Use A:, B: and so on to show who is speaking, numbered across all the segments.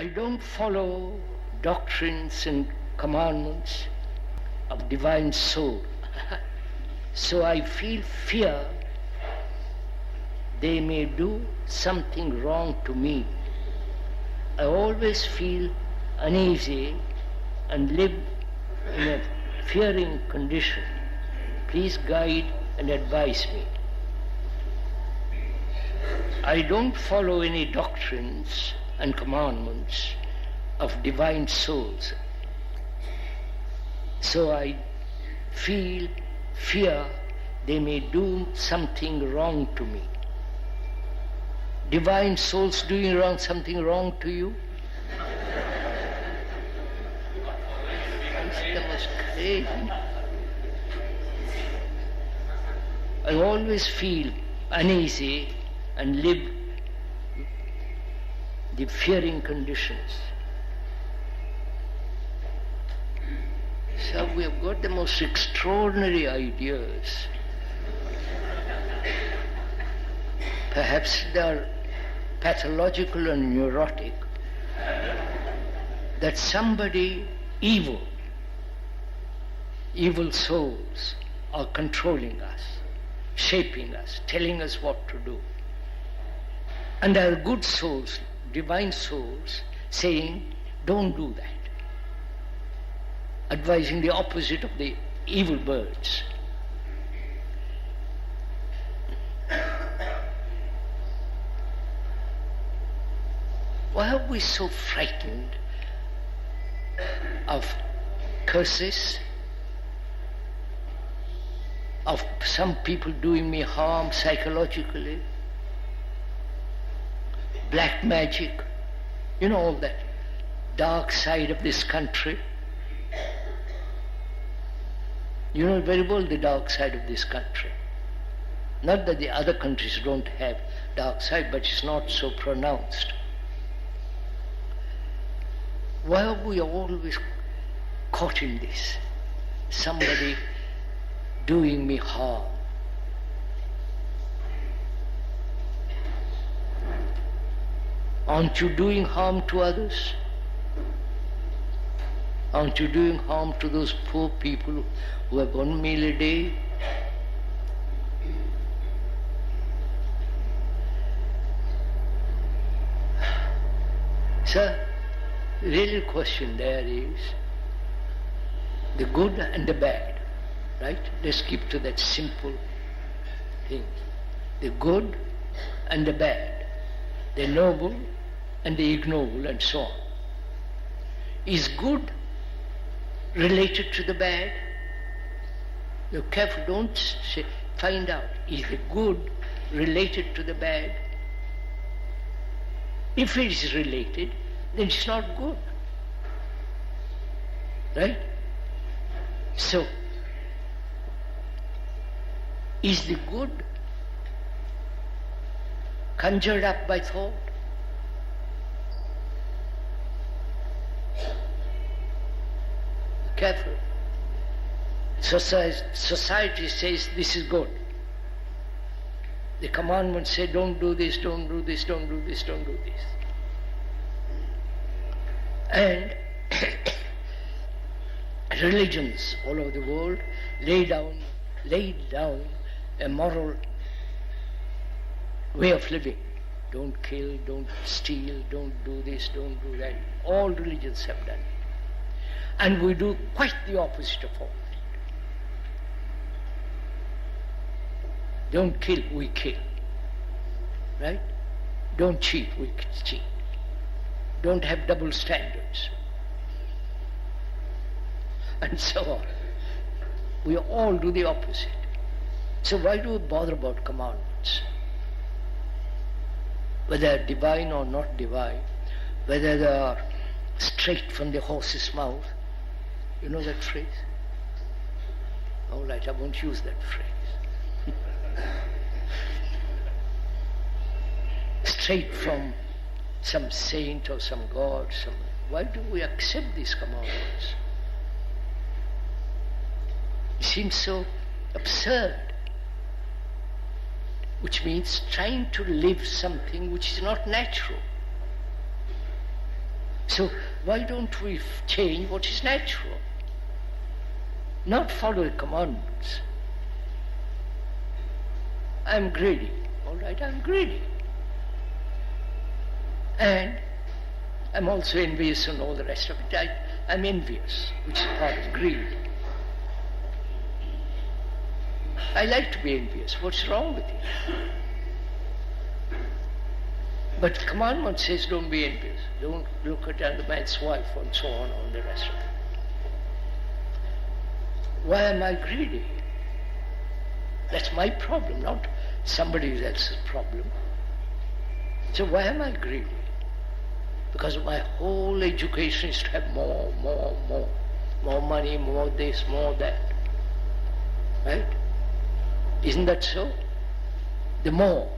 A: I don't follow doctrines and commandments of divine soul. So I feel fear they may do something wrong to me. I always feel uneasy and live in a fearing condition. Please guide and advise me. I don't follow any doctrines and commandments of divine souls. So I feel fear they may do something wrong to me. Divine souls doing something wrong to you? That was crazy. I always feel uneasy and live the fearing conditions. So we have got the most extraordinary ideas. Perhaps they are pathological and neurotic, that somebody evil souls are controlling us, shaping us, telling us what to do. And there are good souls, divine souls, saying, don't do that, advising the opposite of the evil birds. Why are we so frightened of curses, of some people doing me harm psychologically, black magic, all that dark side of this country? You know very well the dark side of this country. Not that the other countries don't have dark side, but it's not so pronounced. Why are we always caught in this? Somebody doing me harm. Aren't you doing harm to others? Aren't you doing harm to those poor people who have 1 meal a day? Sir, the real question there is the good and the bad, right? Let's keep to that simple thing. The good and the bad, the noble and the ignoble, and so on. Is good related to the bad? You're careful, don't say, find out, is the good related to the bad? If it is related, then it's not good. Right? So, is the good conjured up by thought? Careful. Society says this is good. The commandments say don't do this, don't do this, don't do this, don't do this. And religions all over the world laid down a moral way of living. Don't kill, don't steal, don't do this, don't do that. All religions have done it. And we do quite the opposite of all that. Don't kill, we kill. Right? Don't cheat, we cheat. Don't have double standards. And so on. We all do the opposite. So why do we bother about commandments? Whether they're divine or not divine, whether they are straight from the horse's mouth. You know that phrase? All right, I won't use that phrase. Straight from some saint or some god. Why do we accept these commandments? It seems so absurd. Which means trying to live something which is not natural. So why don't we change what is natural? Not follow the commandments. I'm greedy. All right, I'm greedy. And I'm also envious and all the rest of it. I'm envious, which is part of greed. I like to be envious. What's wrong with it? But the commandment says don't be envious. Don't look at another man's wife and so on and the rest of it. Why am I greedy? That's my problem, not somebody else's problem. So why am I greedy? Because my whole education is to have more. More money, more this, more that. Right? Isn't that so? The more,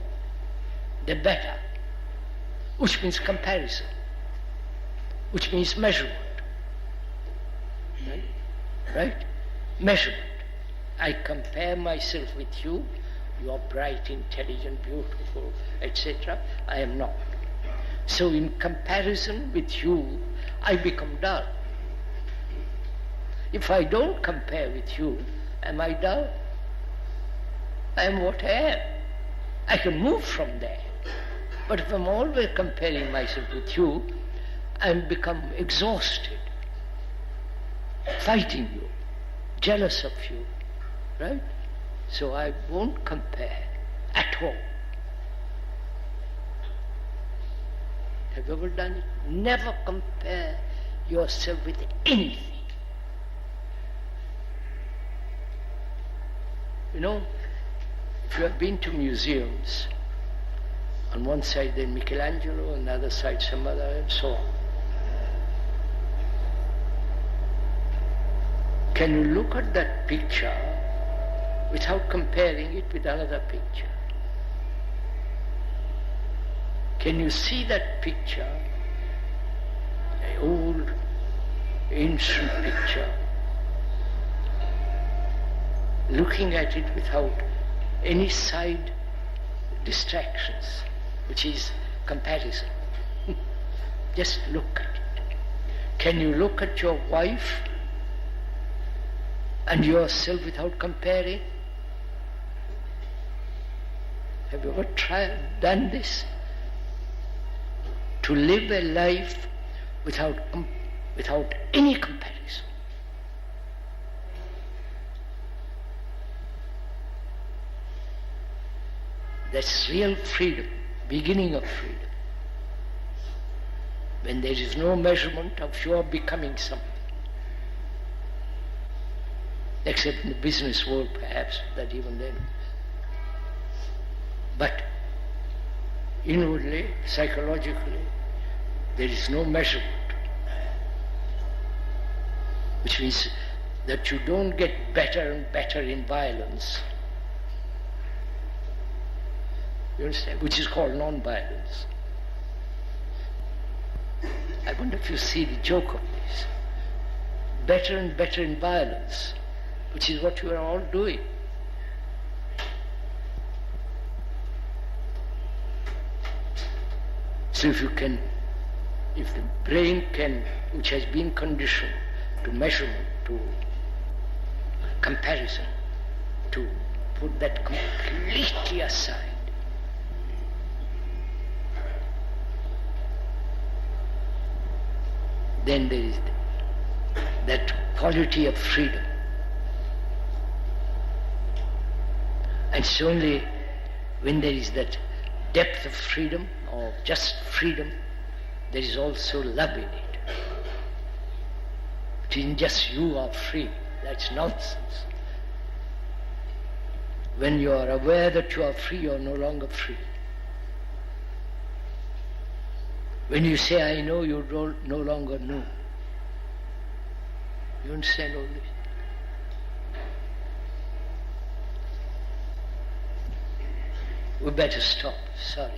A: the better. Which means comparison. Which means measurement. Right? Measurement. I compare myself with you. You are bright, intelligent, beautiful, etc. I am not. So in comparison with you, I become dull. If I don't compare with you, am I dull? I am what I am. I can move from there. But if I'm always comparing myself with you, I become exhausted, fighting you, jealous of you, right? So I won't compare at all. Have you ever done it? Never compare yourself with anything. You know, if you have been to museums, on one side then Michelangelo, on the other side some other, and so on. Can you look at that picture without comparing it with another picture? Can you see that picture, an old, ancient picture, looking at it without any side distractions, which is comparison? Just look at it. Can you look at your wife and yourself without comparing? Have you ever done this? To live a life without any comparison. That's real freedom, beginning of freedom. When there is no measurement of your becoming something. Except in the business world, perhaps, that even then. But inwardly, psychologically, there is no measurement. Which means that you don't get better and better in violence. You understand? Which is called non-violence. I wonder if you see the joke of this. Better and better in violence, which is what you are all doing. So if the brain can, which has been conditioned to measurement, to comparison, to put that completely aside, then there is that quality of freedom. And it's only when there is that depth of freedom, or just freedom, there is also love in it. It isn't just you are free. That's nonsense. When you are aware that you are free, you are no longer free. When you say, I know, you no longer know. You understand all this? We better stop. Sorry.